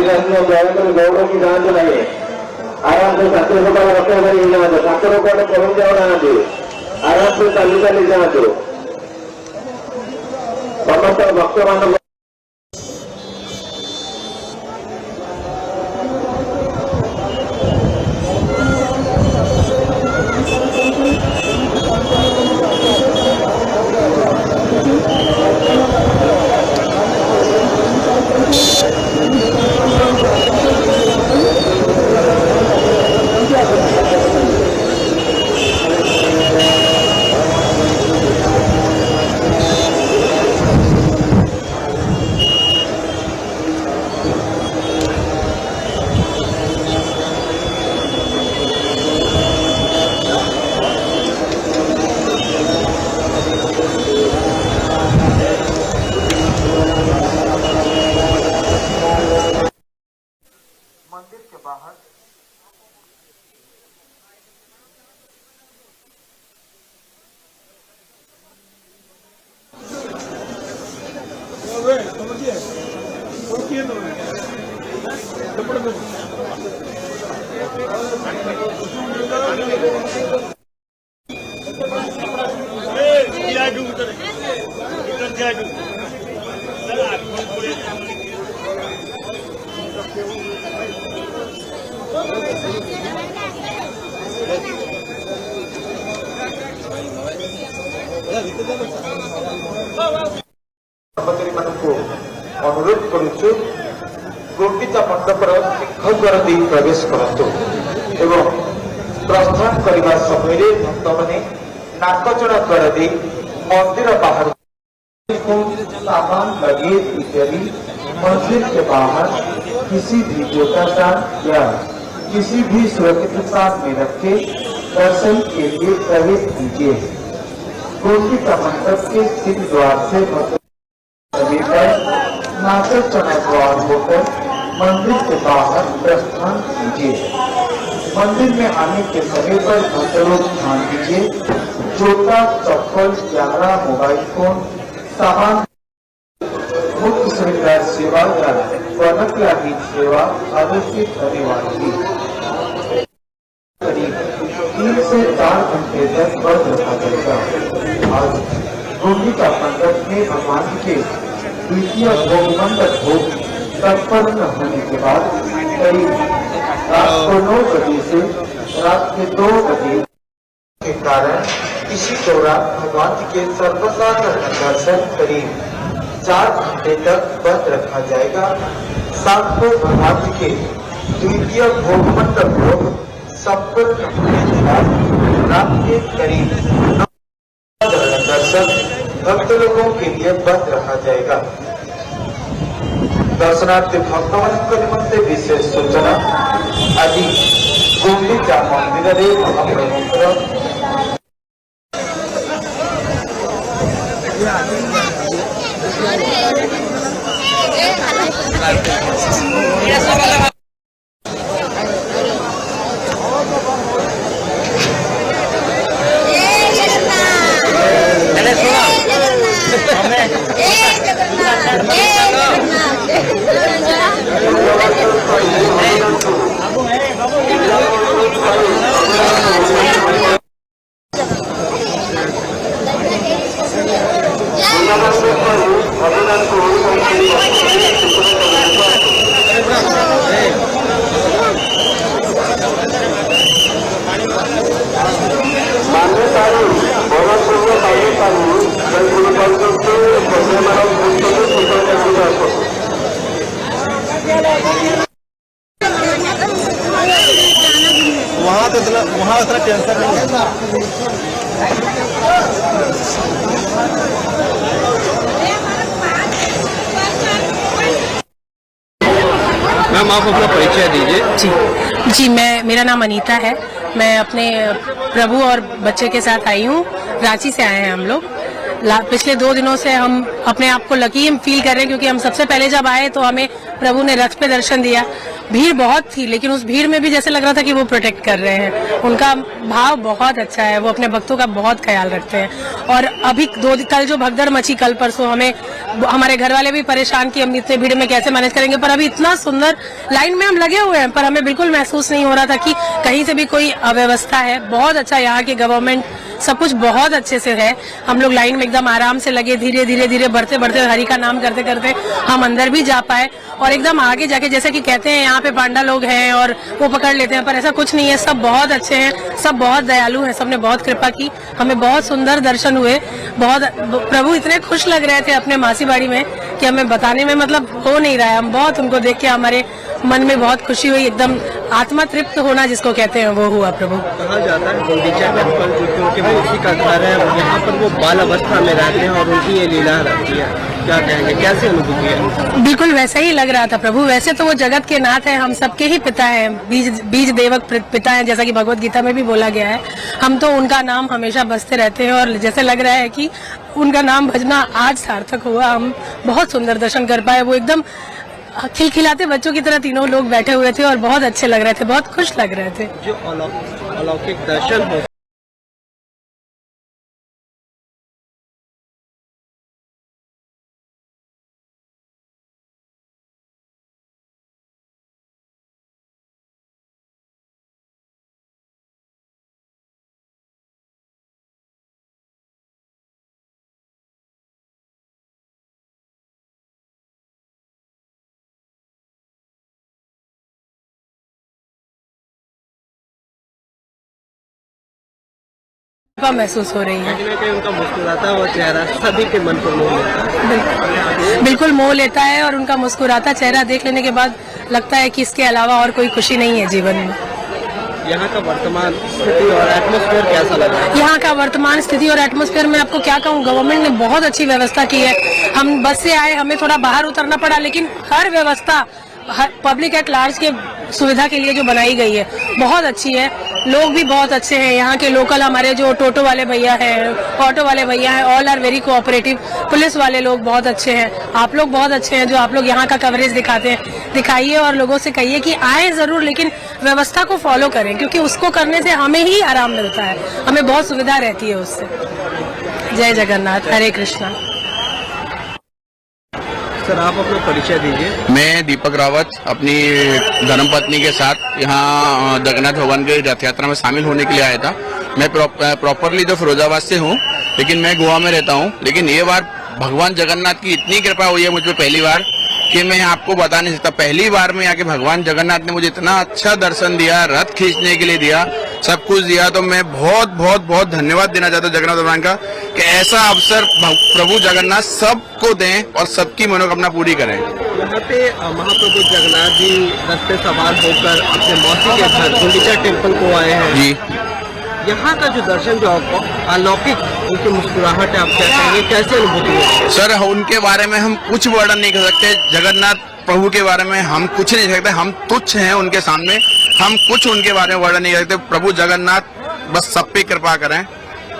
गौड़ की जान नहीं आराम से ठाकुर को रखे हुए जाते ठाकुर को पहुंच जाओ आराम से चली चली जाते समस्त भक्त मान अनुरोध करुचु गुंडीचा मंडपर सिंहद्वार दे प्रवेश करतु एवं प्रस्थान करने समय भक्त मैंने नाकचड़ा द्वार दे मंदिर बाहर सामान लगेज इत्यादि मंदिर के बाहर किसी भी जगह स्थान या किसी भी सुरक्षित स्थान में रखे दर्शन के लिए प्रवेश कीजिए। गुंडीचा मंडप के सिंह द्वार से नाकर चना द्वार होकर मंदिर के बाहर प्रस्थान कीजिए। मंदिर में आने के समय पर भक्तों ध्यान दीजिए जूता चप्पल कैमरा मोबाइल फोन सामान मुख्य सरकार सेवा या वनक्लाधीन सेवा आदेशित होने वाली करीब 3 से 4 घंटे तक बंद रखा जाएगा। आज गुंडीचा मंडप में भगवान के द्वितीय भोग मंडप भोग संपन्न होने के बाद करीब रात को 9 बजे से रात के 2 बजे के कारण इसी दौरान भगवान के सर्वसाधारण दर्शन करीब 4 घंटे तक बंद रखा जाएगा। शाम को भगवान के द्वितीय भोग मंडप भोग संपन्न होने के बाद रात के करीब 9 दर्शन भक्त लोगों के लिए बंद रखा जाएगा। दर्शनार्थी भक्तों निमंते विशेष सूचना आज गुंडीचा मंदिर में महाप्रभुंकर वहाँ उतना टेंशन नहीं है। मैम आप अपना परिचय दीजिए। जी मेरा नाम अनीता है। मैं अपने प्रभु और बच्चे के साथ आई हूँ। रांची से आए हैं हम लोग। पिछले 2 दिनों से हम अपने आप को लकी फील कर रहे हैं क्योंकि हम सबसे पहले जब आए तो हमें प्रभु ने रथ पे दर्शन दिया। भीड़ बहुत थी लेकिन उस भीड़ में भी जैसे लग रहा था कि वो प्रोटेक्ट कर रहे हैं। उनका भाव बहुत अच्छा है, वो अपने भक्तों का बहुत ख्याल रखते हैं। और अभी कल जो भगदड़ मची कल परसों हमें हमारे घर वाले भी परेशान कि हम इतने भीड़ में कैसे मैनेज करेंगे, पर अभी इतना सुंदर लाइन में हम लगे हुए हैं, पर हमें बिल्कुल महसूस नहीं हो रहा था कि कहीं से भी कोई अव्यवस्था है। बहुत अच्छा यहाँ की गवर्नमेंट, सब कुछ बहुत अच्छे से है। हम लोग लाइन में एकदम आराम से लगे, धीरे धीरे धीरे बढ़ते बढ़ते हरि का नाम करते करते हम अंदर भी जा पाए, और एकदम आगे जाके जैसे कि कहते हैं यहाँ पे पांडा लोग हैं और वो पकड़ लेते हैं, पर ऐसा कुछ नहीं है। सब बहुत अच्छे हैं, सब बहुत दयालु हैं, सबने बहुत कृपा की, हमें बहुत सुंदर दर्शन हुए। बहुत प्रभु इतने खुश लग रहे थे अपने मासी बाड़ी में कि हमें बताने में मतलब हो नहीं रहा है। हम बहुत उनको देख के हमारे मन में बहुत खुशी हुई, एकदम आत्मा तृप्त होना जिसको कहते हैं वो हुआ। प्रभु कहा जाता है गुंडीचा टेम्पल जो कि उनके मौसी का घर है, यहाँ पर वो बाल अवस्था में रहते हैं और उनकी ये लीला रहती है, क्या कहेंगे, कैसी अनुभूति है? बिल्कुल वैसा ही लग रहा था प्रभु। वैसे तो वो जगत के नाथ हैं, हम सबके ही पिता हैं, बीज देवक पिता हैं, जैसा कि भगवत गीता में भी बोला गया है। हम तो उनका नाम हमेशा बसते रहते हैं और जैसे लग रहा है कि उनका नाम भजना आज सार्थक हुआ। हम बहुत सुंदर दर्शन कर पाए। वो एकदम खिलखिलाते बच्चों की तरह तीनों लोग बैठे हुए थे और बहुत अच्छे लग रहे थे, बहुत खुश लग रहे थे। जो अलौकिक दर्शन हो महसूस हो रही है, कहीं ना कहीं उनका मुस्कुराता हुआ चेहरा सभी के मन को मोह लेता है। बिल्कुल मोह लेता है, और उनका मुस्कुराता चेहरा देख लेने के बाद लगता है कि इसके अलावा और कोई खुशी नहीं है जीवन में। यहाँ का वर्तमान स्थिति और एटमॉस्फेयर कैसा लग रहा है? यहाँ का वर्तमान स्थिति और एटमॉस्फेयर में आपको क्या कहूँ, गवर्नमेंट ने बहुत अच्छी व्यवस्था की है। हम बस से आए, हमें थोड़ा बाहर उतरना पड़ा, लेकिन हर व्यवस्था पब्लिक एट लार्ज के सुविधा के लिए जो बनाई गई है बहुत अच्छी है। लोग भी बहुत अच्छे हैं, यहाँ के लोकल हमारे जो टोटो वाले भैया हैं, ऑटो वाले भैया हैं, all are very cooperative. Police वाले लोग बहुत अच्छे हैं, आप लोग बहुत अच्छे हैं जो आप लोग यहाँ का कवरेज दिखाते हैं। दिखाइए और लोगों से कहिए कि आए जरूर, लेकिन व्यवस्था को फॉलो करें, क्योंकि उसको करने से हमें ही आराम मिलता है, हमें बहुत सुविधा रहती है उससे। जय जगन्नाथ, हरे कृष्णा। सर आप अपना परिचय दीजिए। मैं दीपक रावत अपनी धर्मपत्नी के साथ यहाँ जगन्नाथ भगवान की रथ यात्रा में शामिल होने के लिए आया था। मैं प्रॉपरली तो फिरोजाबाद से हूँ, लेकिन मैं गोवा में रहता हूँ। लेकिन ये बार भगवान जगन्नाथ की इतनी कृपा हुई है मुझ पर पहली बार कि मैं आपको बता नहीं सकता। पहली बार में आके भगवान जगन्नाथ ने मुझे इतना अच्छा दर्शन दिया, रथ खींचने के लिए दिया, सब कुछ दिया। तो मैं बहुत बहुत बहुत धन्यवाद देना चाहता हूँ जगन्नाथ भगवान का कि ऐसा अवसर प्रभु जगन्नाथ सबको दें और सबकी मनोकामना पूरी करें। यहाँ पे महाप्रभु जगन्नाथ जी रथ पे सवार होकर अपने मौसी के घर गुंडीचा टेम्पल को आए हैं जी। यहाँ का जो दर्शन जो आपको अलौकिक उनकी मुस्कुराहट है, आप क्या कहेंगे, कैसे अनुभूति है? सर उनके बारे में हम कुछ वर्णन नहीं कर सकते। जगन्नाथ प्रभु के बारे में हम कुछ नहीं सकते, हम तुच्छ हैं उनके सामने, हम कुछ उनके बारे में वर्णन नहीं कर सकते। प्रभु जगन्नाथ बस सब पे कृपा करें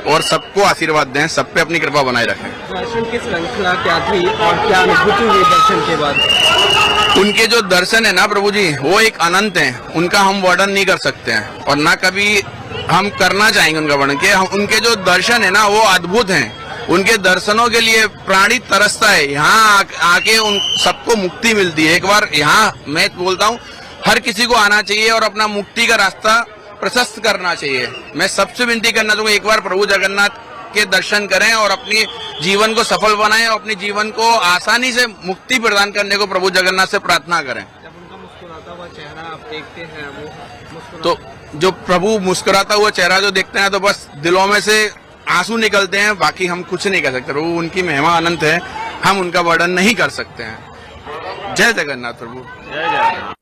और सबको आशीर्वाद दें, सब पे अपनी कृपा बनाए रखें। दर्शन की श्रृंखला क्या थी और क्या अनुभूति हुई दर्शन के बाद? उनके जो दर्शन है ना प्रभु जी, वो एक अनंत है, उनका हम वर्णन नहीं कर सकते हैं और ना कभी हम करना चाहेंगे उनका वर्णन। कि उनके जो दर्शन है ना वो अद्भुत हैं। उनके दर्शनों के लिए प्राणी तरसता है। यहाँ आके उन सबको मुक्ति मिलती है। एक बार यहाँ मैं बोलता हूँ हर किसी को आना चाहिए और अपना मुक्ति का रास्ता प्रशस्त करना चाहिए। मैं सबसे विनती करना चाहूंगा एक बार प्रभु जगन्नाथ के दर्शन करें और अपनी जीवन को सफल बनाएं और अपने जीवन को आसानी से मुक्ति प्रदान करने को प्रभु जगन्नाथ से प्रार्थना करें। जब उनका मुस्कुराता हुआ चेहरा आप देखते हैं, वो तो जो प्रभु मुस्कुराता हुआ चेहरा जो देखते हैं तो बस दिलों में से आंसू निकलते हैं। बाकी हम कुछ नहीं कर सकते। प्रभु उनकी महिमा अनंत है, हम उनका वर्णन नहीं कर सकते हैं। जय जगन्नाथ प्रभु। जय जय।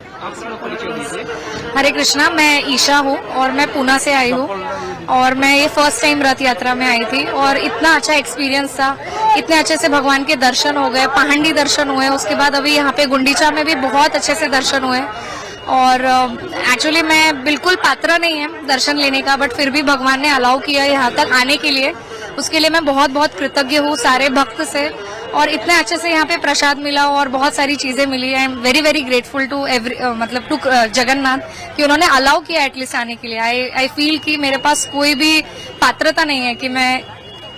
आप अपना परिचय दीजिए। हरे कृष्णा, मैं ईशा हूँ और मैं पूना से आई हूँ और मैं ये फर्स्ट टाइम रथ यात्रा में आई थी और इतना अच्छा एक्सपीरियंस था। इतने अच्छे से भगवान के दर्शन हो गए, पहाड़ी दर्शन हुए, उसके बाद अभी यहाँ पे गुंडीचा में भी बहुत अच्छे से दर्शन हुए। और एक्चुअली मैं बिल्कुल पात्र नहीं है दर्शन लेने का, बट फिर भी भगवान ने अलाउ किया यहाँ तक आने के लिए, उसके लिए मैं बहुत बहुत कृतज्ञ हूँ सारे भक्त से। और इतने अच्छे से यहाँ पे प्रसाद मिला और बहुत सारी चीजें मिली। I am very very grateful to to Jagannath कि उन्होंने अलाउ किया एटलीस्ट आने के लिए। आई फील कि मेरे पास कोई भी पात्रता नहीं है कि मैं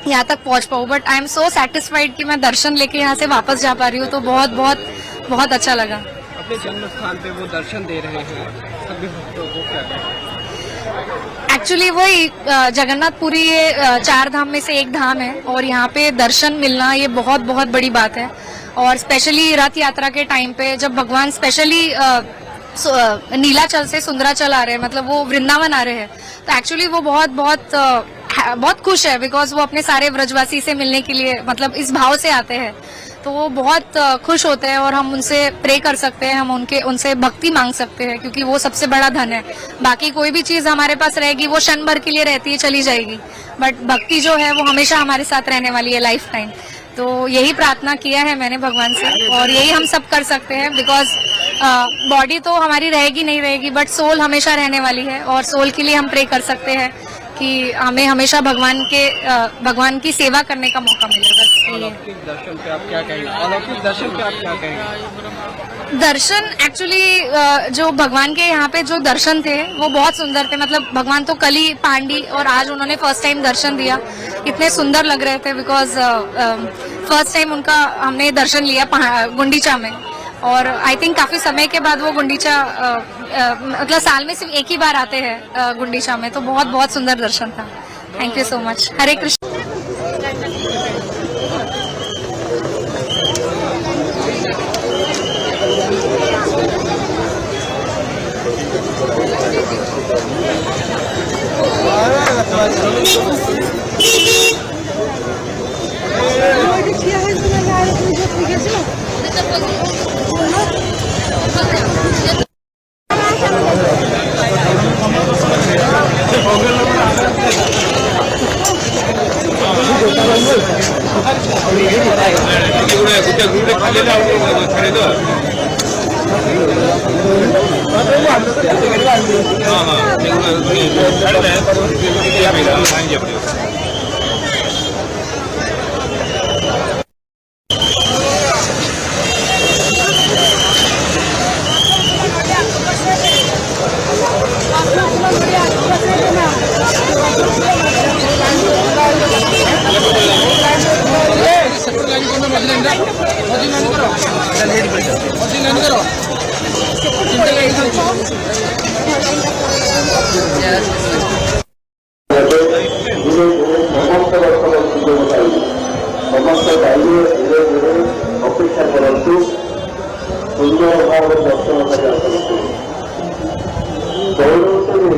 यहाँ तक पहुँच पाऊँ, but I am so satisfied कि मैं दर्शन लेके यहाँ से वापस जा पा रही हूँ, तो बहुत बहुत बहुत अच्छा लगा। अपने जन्म स्थान पे वो दर्शन दे रहे हैं सभी भक्तों को, क्या कहें? एक्चुअली वही जगन्नाथपुरी ये 4 धाम में से एक धाम है, और यहाँ पे दर्शन मिलना ये बहुत बहुत बड़ी बात है। और स्पेशली रथ यात्रा के टाइम पे जब भगवान स्पेशली नीलाचल से सुंदराचल आ रहे हैं, मतलब वो वृंदावन आ रहे हैं, तो एक्चुअली वो बहुत बहुत बहुत खुश है, बिकॉज वो अपने सारे ब्रजवासी से मिलने के लिए मतलब इस भाव से आते हैं, तो वो बहुत खुश होते हैं। और हम उनसे प्रे कर सकते हैं, हम उनसे भक्ति मांग सकते हैं, क्योंकि वो सबसे बड़ा धन है। बाकी कोई भी चीज हमारे पास रहेगी वो क्षण भर के लिए रहती है, चली जाएगी, बट भक्ति जो है वो हमेशा हमारे साथ रहने वाली है, लाइफ टाइम। तो यही प्रार्थना किया है मैंने भगवान से, और यही हम सब कर सकते हैं, बिकॉज बॉडी तो हमारी रहेगी नहीं रहेगी, बट सोल हमेशा रहने वाली है, और सोल के लिए हम प्रे कर सकते हैं कि हमें हमेशा भगवान की सेवा करने का मौका मिले। बस अलौकिक दर्शन पे आप क्या कहेंगे? अलौकिक दर्शन पे आप क्या कहेंगे? दर्शन एक्चुअली जो भगवान के यहाँ पे जो दर्शन थे वो बहुत सुंदर थे। मतलब भगवान तो कल ही पांडी और आज उन्होंने फर्स्ट टाइम दर्शन दिया, इतने सुंदर लग रहे थे, बिकॉज फर्स्ट टाइम उनका हमने दर्शन लिया गुंडीचा में, और आई थिंक काफी समय के बाद वो गुंडीचा मतलब साल में सिर्फ एक ही बार आते हैं गुंडीचा में, तो बहुत बहुत सुंदर दर्शन था। Thank you so much. Hare Krishna. ଅପେକ୍ଷା କରନ୍ତୁ, ସୁନ୍ଦର ଭାବରେ ଦର୍ଶନ କରି ଆସନ୍ତୁ। ଦୌଡ଼ନ୍ତୁନି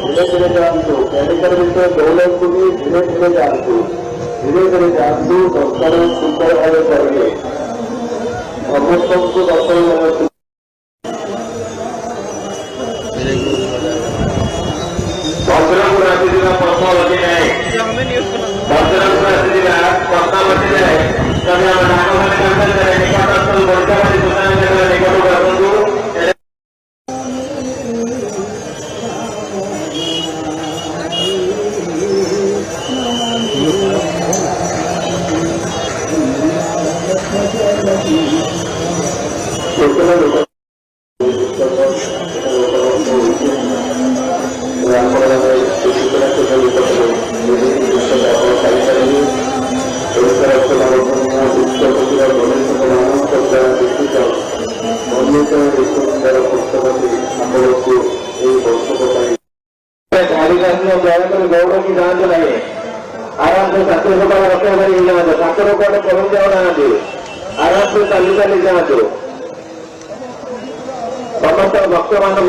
ଧୀରେ ଧୀରେ ଯାଆନ୍ତୁ, ମେଡିକାଲ ଭିତରେ ଦୌଡ଼ନ୍ତୁନି, ଧୀରେ ଧୀରେ ଯାଆନ୍ତୁ, ଧୀରେ ଧୀରେ ଯାଆନ୍ତୁ, ଦର୍ଶନ ସୁନ୍ଦର ଭାବେ କରିବେ। ସମସ୍ତଙ୍କୁ ଦର୍ଶନ କରନ୍ତୁ। ଭଦ୍ରକରୁ ଆସିଥିବା ପ୍ରଶ୍ନ ବସି ନାହିଁ, ଭଦ୍ରକରୁ ଆସିଥିବା ପ୍ରଶ୍ନ ବସି ନାହିଁ। ଯଦି ଆମ ଡାକଘର ନିକଟସ୍ଥ ବର୍ତ୍ତମାନ ସୂଚନା କେନ୍ଦ୍ର ନିକଟକୁ ଆସନ୍ତୁ। दौड़ की जांच लगे आराम से छात्र रक्षा करी जाते, छात्रों को कम जाना आराम से चली चली जाते। समस्त भक्त मान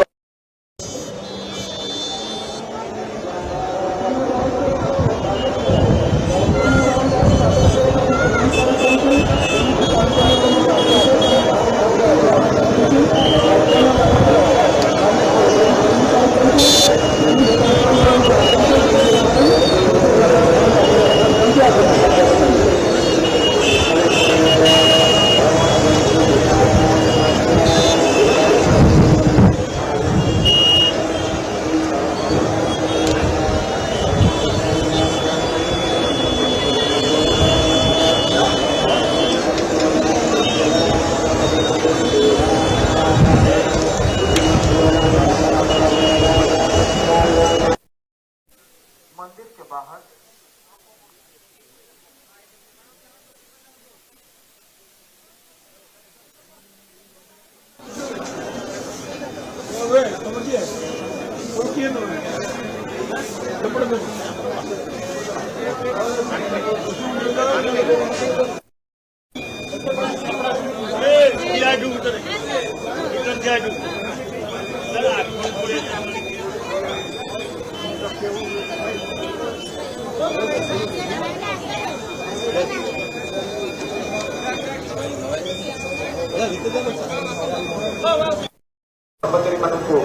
କର୍ମଚାରୀମାନଙ୍କୁ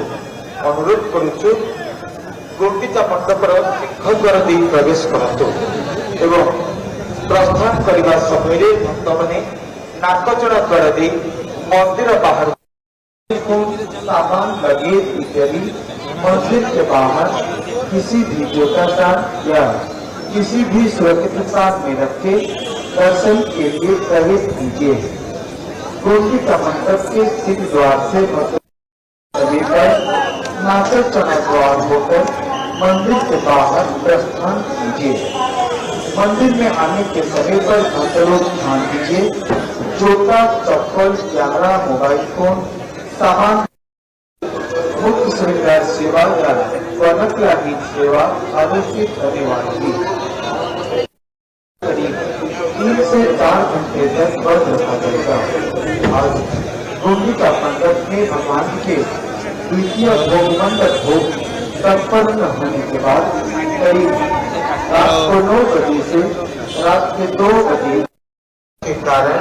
ଅନୁରୋଧ କରୁଛୁ ଗୁଣ୍ଡିଚା ମଣ୍ଡପର ସିଂହ ଦ୍ୱାର ଦେଇ ପ୍ରବେଶ କରନ୍ତୁ ଏବଂ ପ୍ରସ୍ଥାନ କରିବା ସମୟରେ ଭକ୍ତମାନେ ନାକଚଣା ଦ୍ୱାର ଦେଇ मंदिर बाहर को सामान लगेज इत्यादि मंदिर के बाहर किसी भी जगह या किसी भी सुरक्षित स्थान में रखे दर्शन के लिए प्रवेश कीजिए। गुंडीचा मंडप के सिंह द्वार से नाकचना द्वार होकर मंदिर के बाहर प्रस्थान कीजिए। मंदिर में आने के समय पर भक्त लोग ध्यान दीजिए, जूता, चप्पल, कैमरा, मोबाइल फोन, सामान, मुख्य श्रृंगार सेवा या वर्णक्लाहीन सेवा आदि से होने वाली करीब 3 से 4 घंटे तक बंद रखा जाएगा। आज गुंडीचा मंडप में भगवान के द्वितीय भोग मंडप भोग संपन्न होने के बाद करीब रात को 9 बजे से रात के 2 बजे के कारण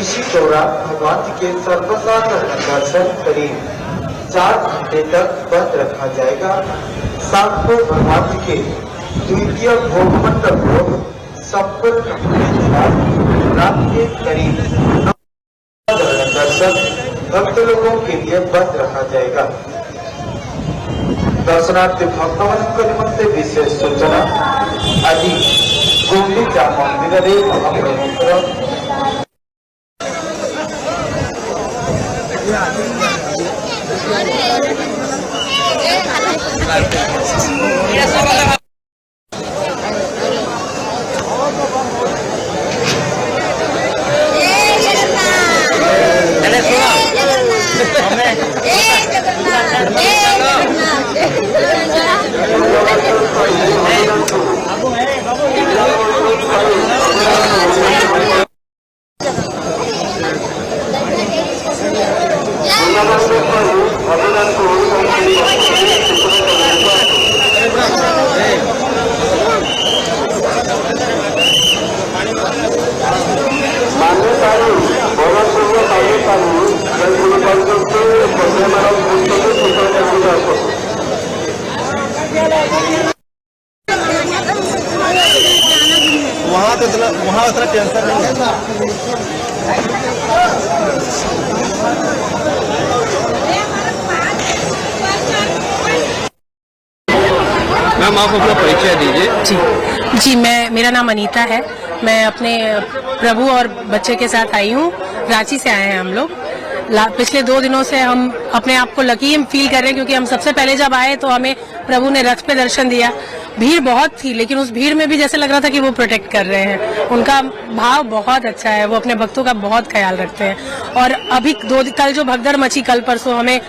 इसी दौरान भगवान के सर्वसाधारण दर्शन करीब 4 घंटे तक बंद रखा जाएगा। शाम को भगवान के द्वितीय भोग मंडप भोग संपन्न होने के बाद रात के करीब 9 दर्शन भक्त लोगों के लिए बंद रखा जाएगा। दर्शनार्थी भक्तों निमंते विशेष सूचना आज गुंडीचा मंदिर में महाप्रभुଙ୍କର वहाँ उतना टेंशन नहीं है। मैम आप अपना परिचय दीजिए। जी मेरा नाम अनीता है। मैं अपने प्रभु और बच्चे के साथ आई हूँ। रांची से आए हैं हम लोग। पिछले 2 दिनों से हम अपने आप को लकी फील कर रहे हैं, क्योंकि हम सबसे पहले जब आए तो हमें प्रभु ने रथ पे दर्शन दिया। भीड़ बहुत थी, लेकिन उस भीड़ में भी जैसे लग रहा था कि वो प्रोटेक्ट कर रहे हैं। उनका भाव बहुत अच्छा है, वो अपने भक्तों का बहुत ख्याल रखते हैं। और अभी कल जो भगदड़ मची, कल परसों हमें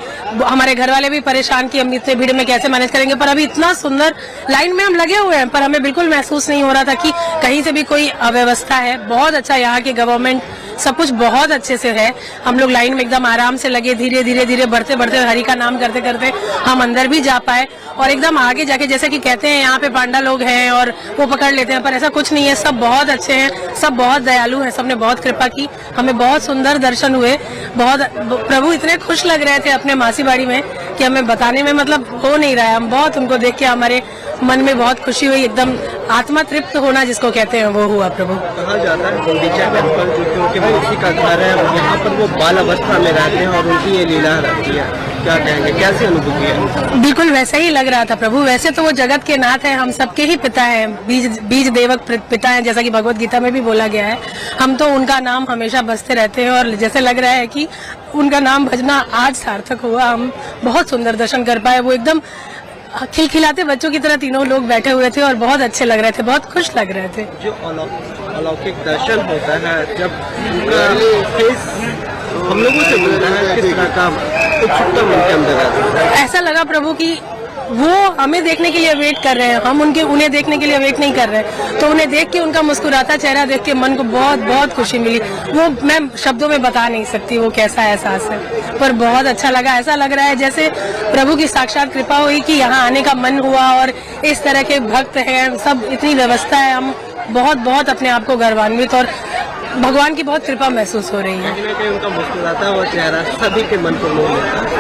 हमारे घर वाले भी परेशान कि हम इतने भीड़ में कैसे मैनेज करेंगे, पर अभी इतना सुंदर लाइन में हम लगे हुए हैं, पर हमें बिल्कुल महसूस नहीं हो रहा था कि कहीं से भी कोई अव्यवस्था है। बहुत अच्छा यहाँ की गवर्नमेंट, सब कुछ बहुत अच्छे से है। हम लोग लाइन में एकदम आराम से लगे, धीरे धीरे बढ़ते हरि का नाम करते करते हम अंदर भी जा पाए। और एकदम आगे जाके जैसे कि कहते हैं यहाँ पे पांडा लोग हैं और वो पकड़ लेते हैं, पर ऐसा कुछ नहीं है। सब बहुत अच्छे हैं, सब बहुत दयालु हैं, सबने बहुत कृपा की। हमें बहुत सुंदर दर्शन हुए। बहुत प्रभु इतने खुश लग रहे थे अपने मासी बाड़ी में कि हमें बताने में मतलब हो नहीं रहा है। हम बहुत उनको देख के हमारे मन में बहुत खुशी हुई, एकदम आत्मा तृप्त होना जिसको कहते हैं वो हुआ। प्रभु कहा जाता है गुंडीचा टेम्पल जो कि उनके मौसी का घर है, यहाँ पर वो बाल अवस्था में रहते हैं और उनकी ये लीला रहती है। क्या कहेंगे, कैसी अनुभूति है? बिल्कुल वैसा ही लग रहा था प्रभु। वैसे तो वो जगत के नाथ हैं, हम सबके ही पिता हैं, बीज देवक पिता हैं, जैसा कि भगवत गीता में भी बोला गया है। हम तो उनका नाम हमेशा बसते रहते हैं और जैसे लग रहा है कि उनका नाम भजना आज सार्थक हुआ। हम बहुत सुंदर दर्शन कर पाए। वो एकदम खिलखिलाते बच्चों की तरह तीनों लोग बैठे हुए थे और बहुत अच्छे लग रहे थे, बहुत खुश लग रहे थे। जो अलौकिक दर्शन होता है, जब उनका फेस हम लोगों से मिलता है, किस तरह का उत्सुकता उनके अंदर है? ऐसा लगा प्रभु की वो हमें देखने के लिए वेट कर रहे हैं, हम उन्हें देखने के लिए वेट नहीं कर रहे। तो उन्हें देख के, उनका मुस्कुराता चेहरा देख के मन को बहुत बहुत खुशी मिली। वो मैं शब्दों में बता नहीं सकती वो कैसा एहसास है, पर बहुत अच्छा लगा। ऐसा लग रहा है जैसे प्रभु की साक्षात कृपा हुई कि यहाँ आने का मन हुआ, और इस तरह के भक्त हैं, सब इतनी व्यवस्था है। हम बहुत बहुत अपने आप को गौरवान्वित और भगवान की बहुत कृपा महसूस हो रही है। कहीं ना कहीं उनका मुस्कुराता हुआ चेहरा सभी के मन को मोह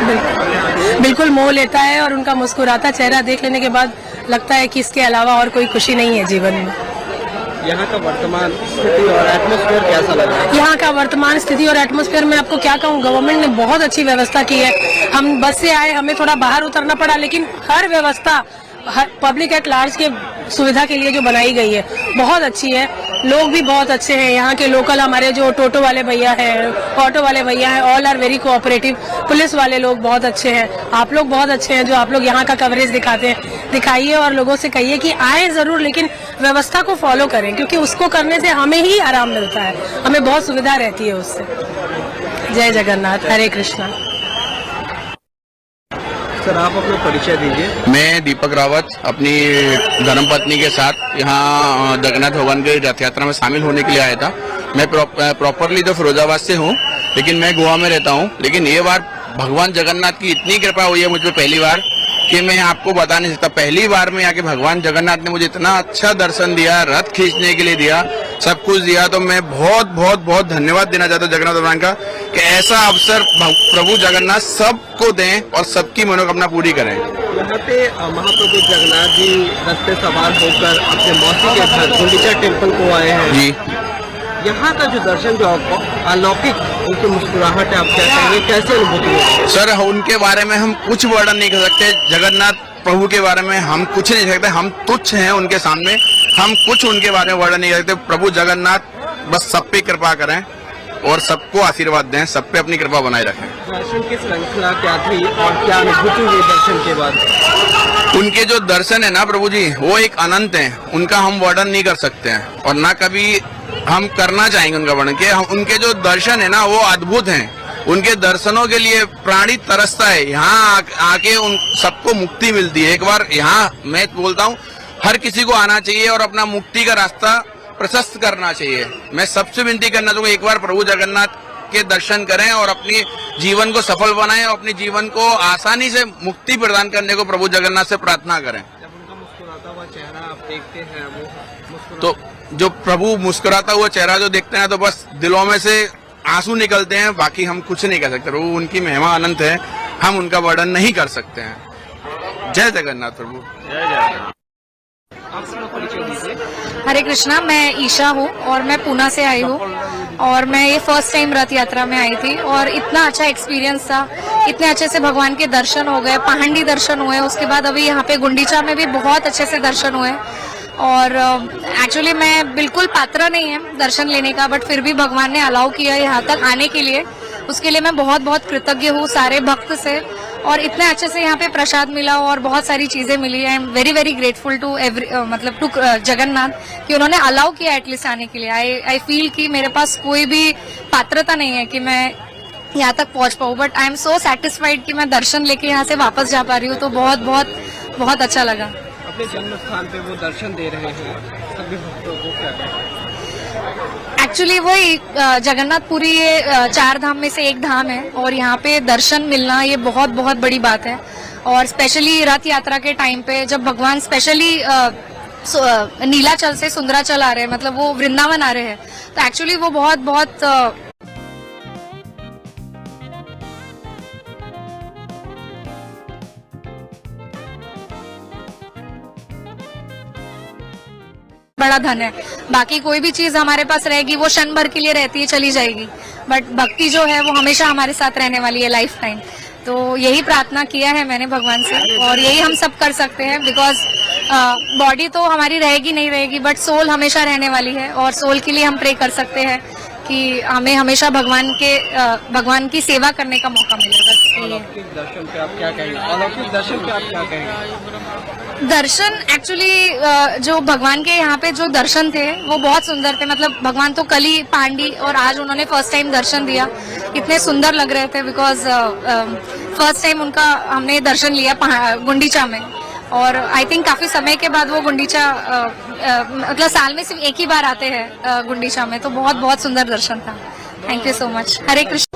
लेता है। बिल्कुल मोह लेता है, और उनका मुस्कुराता चेहरा देख लेने के बाद लगता है कि इसके अलावा और कोई खुशी नहीं है जीवन में। यहाँ का वर्तमान स्थिति और एटमॉस्फेयर कैसा लग रहा है? यहाँ का वर्तमान स्थिति और एटमॉस्फेयर में आपको क्या कहूँ, गवर्नमेंट ने बहुत अच्छी व्यवस्था की है। हम बस से आए, हमें थोड़ा बाहर उतरना पड़ा, लेकिन हर व्यवस्था पब्लिक एट लार्ज के सुविधा के लिए जो बनाई गई है बहुत अच्छी है। लोग भी बहुत अच्छे हैं। यहाँ के लोकल हमारे जो टोटो वाले भैया हैं, ऑटो वाले भैया हैं, all are very cooperative. Police वाले लोग बहुत अच्छे हैं। आप लोग बहुत अच्छे हैं जो आप लोग यहाँ का कवरेज दिखाते हैं। दिखाइए और लोगों से कहिए कि आए जरूर, लेकिन व्यवस्था को फॉलो करें, क्योंकि उसको करने से हमें ही आराम मिलता है, हमें बहुत सुविधा रहती है उससे। जय जगन्नाथ, हरे कृष्णा। सर, आप अपना परिचय दीजिए। मैं दीपक रावत अपनी धर्मपत्नी के साथ यहाँ जगन्नाथ भगवान की रथ यात्रा में शामिल होने के लिए आया था। मैं प्रॉपरली तो फिरोजाबाद से हूँ, लेकिन मैं गोवा में रहता हूँ। लेकिन ये बार भगवान जगन्नाथ की इतनी कृपा हुई है मुझ पर पहली बार कि मैं आपको बता नहीं सकता। पहली बार में आके भगवान जगन्नाथ ने मुझे इतना अच्छा दर्शन दिया, रथ खींचने के लिए दिया, सब कुछ दिया। तो मैं बहुत बहुत बहुत धन्यवाद देना चाहता हूँ जगन्नाथ भगवान का कि ऐसा अवसर प्रभु जगन्नाथ सबको दें और सबकी मनोकामना पूरी करें। यहाँ पे महाप्रभु जगन्नाथ जी रथ पे सवार होकर अपने मौसी के घर गुंडीचा टेम्पल को आए हैं जी। यहाँ का जो दर्शन जो अलौकिक उनकी मुस्कुराहट है, आप क्या कहेंगे, कैसे अनुभूति है? सर, उनके बारे में हम कुछ वर्णन नहीं कर सकते। जगन्नाथ प्रभु के बारे में हम कुछ नहीं सकते, हम तुच्छ हैं उनके सामने। हम कुछ उनके बारे में वर्णन नहीं कर सकते। प्रभु जगन्नाथ बस सब पे कृपा करें और सबको आशीर्वाद दें, सब पे अपनी कृपा बनाए रखें। दर्शन की श्रृंखला क्या थी और क्या अनुभूति हुई दर्शन के बाद? उनके जो दर्शन है ना प्रभु जी, वो एक अनंत है, उनका हम वर्णन नहीं कर सकते हैं और ना कभी हम करना चाहेंगे उनका वर्णन। कि उनके जो दर्शन है ना वो अद्भुत हैं। उनके दर्शनों के लिए प्राणी तरसता है। यहाँ आके उन सबको मुक्ति मिलती है। एक बार यहाँ मैं बोलता हूँ हर किसी को आना चाहिए और अपना मुक्ति का रास्ता प्रशस्त करना चाहिए। मैं सबसे विनती करना चाहूंगा, एक बार प्रभु जगन्नाथ के दर्शन करें और अपनी जीवन को सफल बनाएं और अपने जीवन को आसानी से मुक्ति प्रदान करने को प्रभु जगन्नाथ से प्रार्थना करें। जब उनका मुस्कुराता हुआ चेहरा आप देखते हैं, वो तो जो प्रभु मुस्कुराता हुआ चेहरा जो देखते हैं तो बस दिलों में से आंसू निकलते हैं। बाकी हम कुछ नहीं कर सकते। प्रभु उनकी महिमा अनंत है, हम उनका वर्णन नहीं कर सकते हैं। जय जगन्नाथ प्रभु। जय जगन्नाथ। आप अपना परिचय दीजिए। हरे कृष्णा, मैं ईशा हूँ और मैं पूना से आई हूँ, और मैं ये फर्स्ट टाइम रथ यात्रा में आई थी और इतना अच्छा एक्सपीरियंस था। इतने अच्छे से भगवान के दर्शन हो गए, पहाड़ी दर्शन हुए, उसके बाद अभी यहाँ पे गुंडीचा में भी बहुत अच्छे से दर्शन हुए। और एक्चुअली मैं बिल्कुल पात्र नहीं है दर्शन लेने का, बट फिर भी भगवान ने अलाउ किया यहाँ तक आने के लिए, उसके लिए मैं बहुत बहुत कृतज्ञ हूँ सारे भक्त से। और इतने अच्छे से यहाँ पे प्रसाद मिला और बहुत सारी चीजें मिली। I am very very grateful to to Jagannath कि उन्होंने अलाउ किया एटलीस्ट आने के लिए। आई फील कि मेरे पास कोई भी पात्रता नहीं है कि मैं यहाँ तक पहुँच पाऊँ, but I am so satisfied कि मैं दर्शन लेके यहाँ से वापस जा पा रही हूँ। तो बहुत बहुत बहुत अच्छा लगा। अपने जन्म स्थान पे वो दर्शन दे रहे हैं सभी भक्तों को, क्या कहें? एक्चुअली वही जगन्नाथपुरी ये 4 धाम में से एक धाम है और यहाँ पे दर्शन मिलना ये बहुत बहुत बड़ी बात है। और स्पेशली रथ यात्रा के टाइम पे जब भगवान स्पेशली नीलाचल से सुंदराचल आ रहे हैं, मतलब वो वृंदावन आ रहे हैं, तो एक्चुअली वो बहुत बहुत बड़ा धन है। बाकी कोई भी चीज हमारे पास रहेगी वो क्षण भर के लिए रहती है, चली जाएगी, बट भक्ति जो है वो हमेशा हमारे साथ रहने वाली है, लाइफ टाइम। तो यही प्रार्थना किया है मैंने भगवान से और यही हम सब कर सकते हैं, बिकॉज बॉडी तो हमारी रहेगी नहीं रहेगी, बट सोल हमेशा रहने वाली है और सोल के लिए हम प्रे कर सकते हैं कि हमें हमेशा भगवान की सेवा करने का मौका मिले। बस अलौकिक दर्शन पे आप क्या कहेंगे? अलौकिक दर्शन पे आप क्या कहेंगे? दर्शन एक्चुअली जो भगवान के यहाँ पे जो दर्शन थे वो बहुत सुंदर थे। मतलब भगवान तो कल ही पांडी और आज उन्होंने फर्स्ट टाइम दर्शन दिया, इतने सुंदर लग रहे थे बिकॉज फर्स्ट टाइम उनका हमने दर्शन लिया गुंडीचा में, और आई थिंक काफी समय के बाद वो गुंडीचा मतलब साल में सिर्फ एक ही बार आते हैं गुंडीचा में, तो बहुत बहुत सुंदर दर्शन था। Thank you so much. Hare Krishna.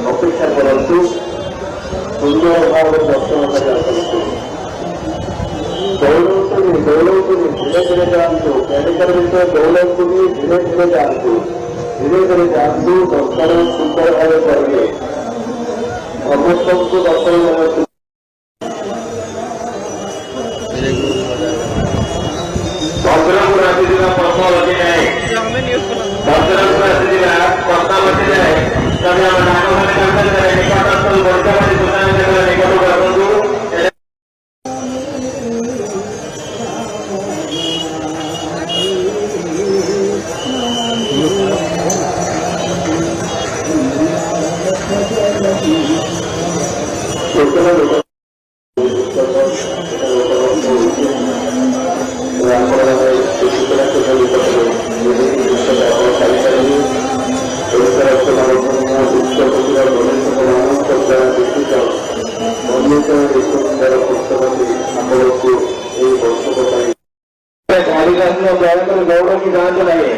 अपेक्षा करतु सुंदर भाव दर्शन करते दौड़ौतुनी धीरे धीरे जातु मेडिकल विषय दौड़ौतुनी धीरे धीरे जातु दर्शन सुंदर भाव करेंगे समस्त को दर्शन भद्रक राशि जिला प्रश्न लगे जाए भद्रक राशि जिला प्रश्न लगे जाए तभी हम नागवान कैंपस में निकटस्थल वर्तमान दुकान के निकट करतु गौड़ की जांच नहीं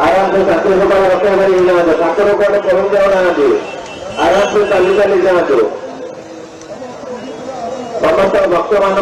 आराम से छात्र रक्षा करी जाते छात्र को पहुंच जाओ आराम से चली चली जातु समस्त भक्त मान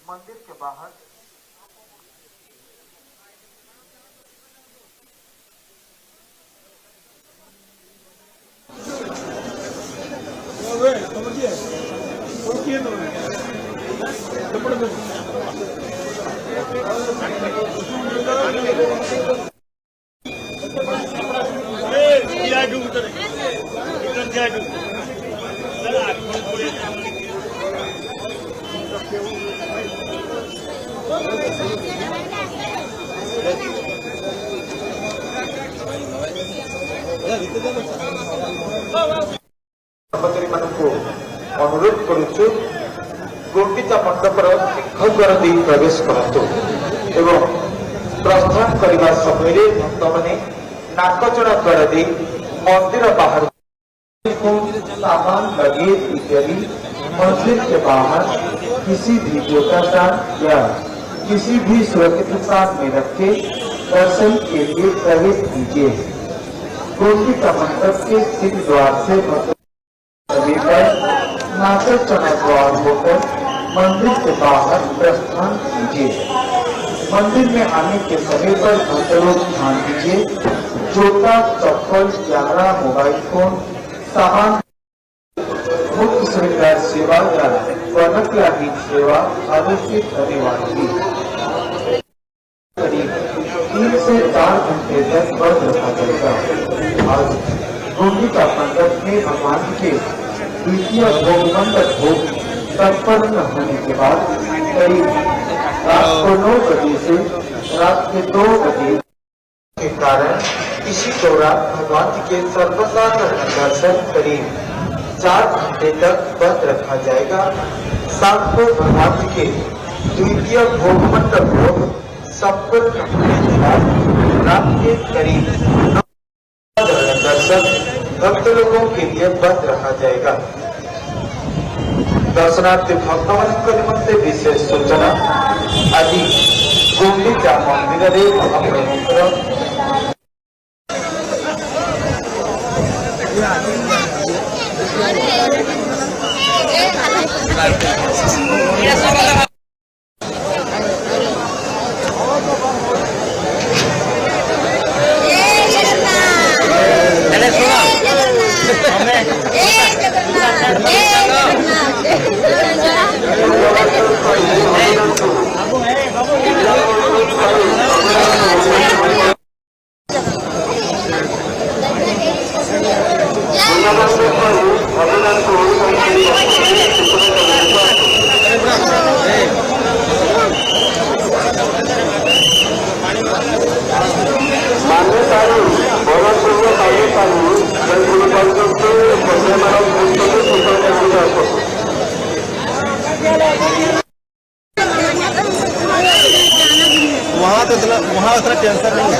मंदिर के बाहर अनुरोध करुचु गुंडीचा मंडपर सिंहद्वार दे प्रवेश करतु एवं प्रस्थान करने समय भक्त मैंने नाकचड़ा द्वार दे मंदिर बाहर सामान लगेज इत्यादि मंदिर के बाहर किसी भी गोताचार या किसी भी सुरक्षित स्थान में रखे दर्शन के लिए प्रवेश कीजिए। गुंडीचा मंडप के सिंह द्वार से नाकचड़ा द्वार होकर मंदिर के बाहर प्रस्थान कीजिए। मंदिर में आने के समय पर भक्तों ध्यान दीजिए, जूता, चप्पल, कैमरा, मोबाइल फोन, सामान, मुख्य श्रृंगार सेवा व नकलाहीन सेवा अनुचित होने वाली करीब 3 से 4 घंटे तक बंद रखा जाएगा। आज गुंडिका मंडप में भगवान के द्वितीय भोग मंडप भोग संपन्न होने के बाद करीब रात को 9 बजे से रात के 2 बजे के कारण इसी दौरान भगवान जी के सर्वसाधारण दर्शन करीब 4 घंटे तक बंद रखा जाएगा। शाम को भगवान जी के द्वितीय भोग मंडप भोग संपन्न होने के बाद रात के करीब 9 दर्शन भक्त लोगों के लिए बंद रखा जाएगा। दर्शनार्थी भक्तों निमंते विशेष सूचना आज गुंडिचा मंदिर आपणकर वहाँ उतना टेंशन नहीं है।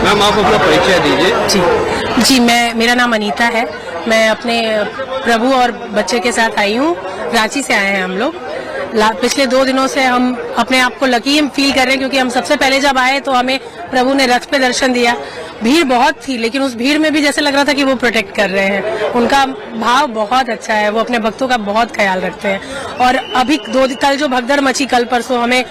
मैम आप अपना परिचय दीजिए। जी मेरा नाम अनीता है। मैं अपने प्रभु और बच्चे के साथ आई हूँ। रांची से आए हैं हम लोग। पिछले 2 दिनों से हम अपने आप को लकी फील कर रहे हैं, क्योंकि हम सबसे पहले जब आए तो हमें प्रभु ने रथ पे दर्शन दिया। भीड़ बहुत थी, लेकिन उस भीड़ में भी जैसे लग रहा था कि वो प्रोटेक्ट कर रहे हैं। उनका भाव बहुत अच्छा है, वो अपने भक्तों का बहुत ख्याल रखते हैं। और अभी कल जो भगदड़ मची, कल परसों हमें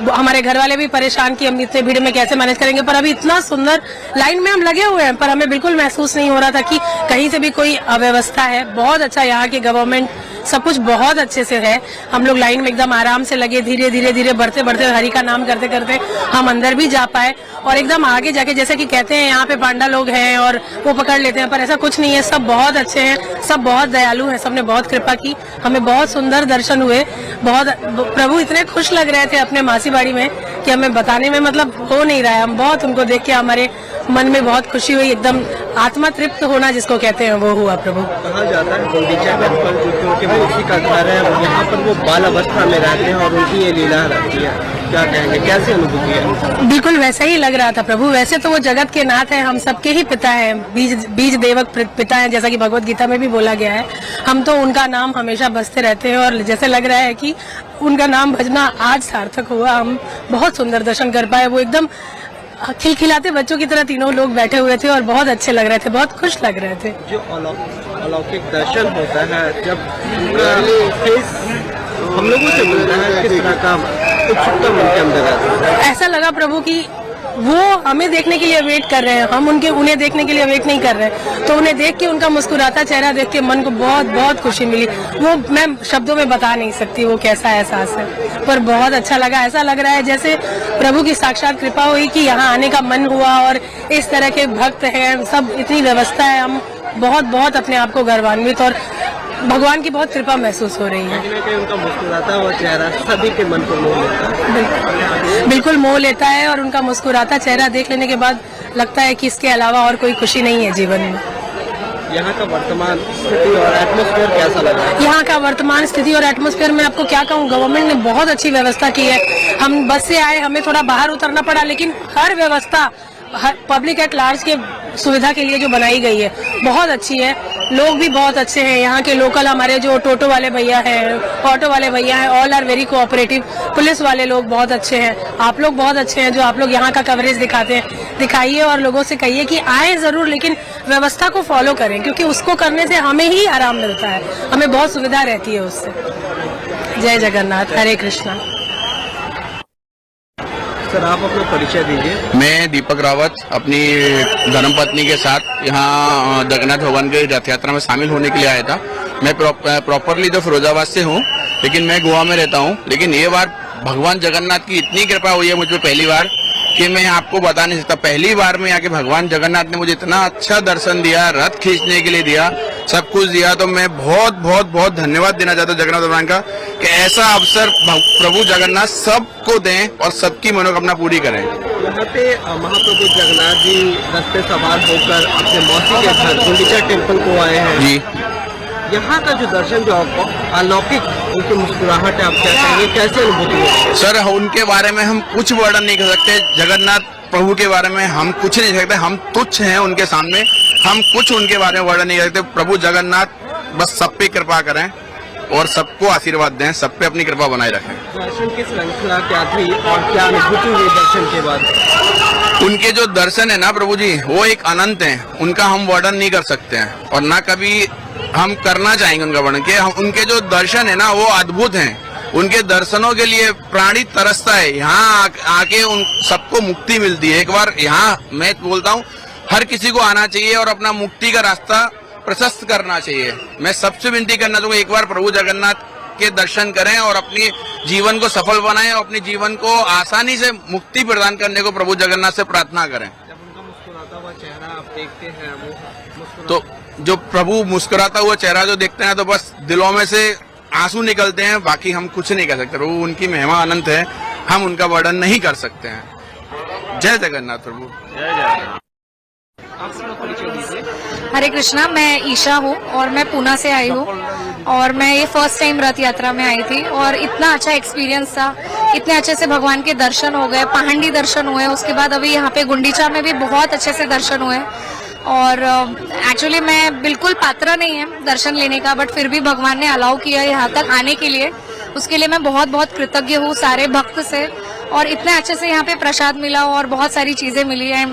हमारे घर वाले भी परेशान कि हम इतने भीड़ में कैसे मैनेज करेंगे, पर अभी इतना सुंदर लाइन में हम लगे हुए हैं, पर हमें बिल्कुल महसूस नहीं हो रहा था कि कहीं से भी कोई अव्यवस्था है। बहुत अच्छा यहाँ की गवर्नमेंट सब कुछ बहुत अच्छे से है। हम लोग लाइन में एकदम आराम से लगे, धीरे धीरे धीरे बढ़ते बढ़ते हरि का नाम करते करते हम अंदर भी जा पाए। और एकदम आगे जाके जैसे कि कहते हैं यहाँ पे पांडा लोग हैं और वो पकड़ लेते हैं, पर ऐसा कुछ नहीं है। सब बहुत अच्छे हैं, सब बहुत दयालु हैं, सबने बहुत कृपा की। हमें बहुत सुंदर दर्शन हुए। बहुत प्रभु इतने खुश लग रहे थे अपने मासी बाड़ी में कि हमें बताने में मतलब हो नहीं रहा है। हम बहुत उनको देख के हमारे मन में बहुत खुशी हुई। एकदम आत्मा तृप्त होना जिसको कहते हैं वो हुआ। प्रभु कहा जाता है गुंडिचा टेम्पल जो क्योंकि उसी का घर है, यहाँ पर वो बाल अवस्था में रहते हैं और उनकी ये लीला रहती है। क्या कहेंगे, कैसे अनुभूति है? बिल्कुल वैसा ही लग रहा था प्रभु। वैसे तो वो जगत के नाथ हैं, हम सबके ही पिता हैं, बीज देवक पिता हैं, जैसा कि भगवत गीता में भी बोला गया है। हम तो उनका नाम हमेशा बसते रहते हैं और जैसे लग रहा है कि उनका नाम भजना आज सार्थक हुआ। हम बहुत सुंदर दर्शन कर पाए। वो एकदम खिलखिलाते बच्चों की तरह तीनों लोग बैठे हुए थे और बहुत अच्छे लग रहे थे, बहुत खुश लग रहे थे। जो अलौकिक दर्शन होता है, जब फेस हम लोगों से मिलता है, किस तरह का उत्सुकता उनके अंदर है? ऐसा लगा प्रभु कि वो हमें देखने के लिए वेट कर रहे हैं, हम उन्हें देखने के लिए वेट नहीं कर रहे। तो उन्हें देख के, उनका मुस्कुराता चेहरा देख के मन को बहुत बहुत खुशी मिली। वो मैं शब्दों में बता नहीं सकती वो कैसा एहसास है, पर बहुत अच्छा लगा। ऐसा लग रहा है जैसे प्रभु की साक्षात कृपा हुई कि यहाँ आने का मन हुआ और इस तरह के भक्त हैं, सब इतनी व्यवस्था है। हम बहुत बहुत अपने आप को गर्वान्वित और भगवान की बहुत कृपा महसूस हो रही है। उनका मुस्कुराता हुआ चेहरा सभी के मन को मोह लेता है। बिल्कुल मोह लेता है और उनका मुस्कुराता चेहरा देख लेने के बाद लगता है कि इसके अलावा और कोई खुशी नहीं है जीवन में। यहाँ का वर्तमान स्थिति और एटमॉस्फेयर कैसा लगा? यहाँ का वर्तमान स्थिति और एटमॉस्फेयर में आपको क्या कहूँ, गवर्नमेंट ने बहुत अच्छी व्यवस्था की है। हम बस से आए, हमें थोड़ा बाहर उतरना पड़ा, लेकिन हर व्यवस्था पब्लिक एट लार्ज के सुविधा के लिए जो बनाई गई है बहुत अच्छी है। लोग भी बहुत अच्छे हैं, यहाँ के लोकल हमारे जो टोटो वाले भैया हैं, ऑटो वाले भैया हैं, all are very cooperative. Police वाले लोग बहुत अच्छे हैं, आप लोग बहुत अच्छे हैं जो आप लोग यहाँ का कवरेज दिखाते हैं। दिखाइए और लोगों से कहिए कि आए जरूर, लेकिन व्यवस्था को फॉलो करें, क्योंकि उसको करने से हमें ही आराम मिलता है, हमें बहुत सुविधा रहती है उससे। जय जगन्नाथ, हरे कृष्णा। सर आप अपना परिचय दीजिए। मैं दीपक रावत अपनी धर्मपत्नी के साथ यहाँ जगन्नाथ भगवान की रथ यात्रा में शामिल होने के लिए आया था। मैं प्रॉपरली तो फिरोजाबाद से हूँ, लेकिन मैं गोवा में रहता हूँ। लेकिन ये बार भगवान जगन्नाथ की इतनी कृपा हुई है मुझ पर पहली बार कि मैं आपको बता नहीं सकता। पहली बार में आके भगवान जगन्नाथ ने मुझे इतना अच्छा दर्शन दिया, रथ खींचने के लिए दिया, सब कुछ दिया। तो मैं बहुत बहुत बहुत धन्यवाद देना चाहता हूँ जगन्नाथ भगवान का कि ऐसा अवसर प्रभु जगन्नाथ सबको दें और सबकी मनोकामना पूरी करें। यहाँ पे महाप्रभु जगन्नाथ जी रथ पे सवार होकर अपने मौसी के घर गुंडीचा टेम्पल को आए हैं जी। यहाँ का जो दर्शन जो आपको अलौकिक उनकी मुस्कुराहट है, आप क्या कहेंगे, कैसे अनुभूति है? सर उनके बारे में हम कुछ वर्णन नहीं कर सकते। जगन्नाथ प्रभु के बारे में हम कुछ नहीं सकते, हम तुच्छ हैं उनके सामने, हम कुछ उनके बारे में वर्णन नहीं कर सकते। प्रभु जगन्नाथ बस सब पे कृपा करें और सबको आशीर्वाद दें, सब पे अपनी कृपा बनाए रखें। दर्शन की श्रृंखला क्या थी और क्या अनुभूति हुई दर्शन के बाद? उनके जो दर्शन है ना प्रभु जी, वो एक अनंत है, उनका हम वर्णन नहीं कर सकते हैं और ना कभी हम करना चाहेंगे उनका वर्णन। कि उनके जो दर्शन है ना वो अद्भुत हैं। उनके दर्शनों के लिए प्राणी तरसता है। यहाँ आके उन सबको मुक्ति मिलती है। एक बार यहाँ मैं बोलता हूँ हर किसी को आना चाहिए और अपना मुक्ति का रास्ता प्रशस्त करना चाहिए। मैं सबसे विनती करना चाहूँगा एक बार प्रभु जगन्नाथ के दर्शन करें और अपनी जीवन को सफल बनाएं और अपने जीवन को आसानी से मुक्ति प्रदान करने को प्रभु जगन्नाथ से प्रार्थना करें। जब उनका मुस्कुराता हुआ चेहरा आप देखते हैं, वो तो जो प्रभु मुस्कुराता हुआ चेहरा जो देखते हैं तो बस दिलों में से आंसू निकलते हैं। बाकी हम कुछ नहीं कर सकते। प्रभु उनकी महिमा अनंत है, हम उनका वर्णन नहीं कर सकते हैं। जय जगन्नाथ प्रभु। जय जगन्नाथ। आप अपना परिचय दीजिए। हरे कृष्णा, मैं ईशा हूँ और मैं पूना से आई हूँ और मैं ये फर्स्ट टाइम रथ यात्रा में आई थी और इतना अच्छा एक्सपीरियंस था। इतने अच्छे से भगवान के दर्शन हो गए, पहाड़ी दर्शन हुए, उसके बाद अभी यहाँ पे गुंडीचा में भी बहुत अच्छे से दर्शन हुए। और एक्चुअली मैं बिल्कुल पात्र नहीं है दर्शन लेने का, बट फिर भी भगवान ने अलाउ किया यहाँ तक आने के लिए, उसके लिए मैं बहुत बहुत कृतज्ञ हूँ सारे भक्त से। और इतने अच्छे से यहाँ पे प्रसाद मिला और बहुत सारी चीजें मिली है।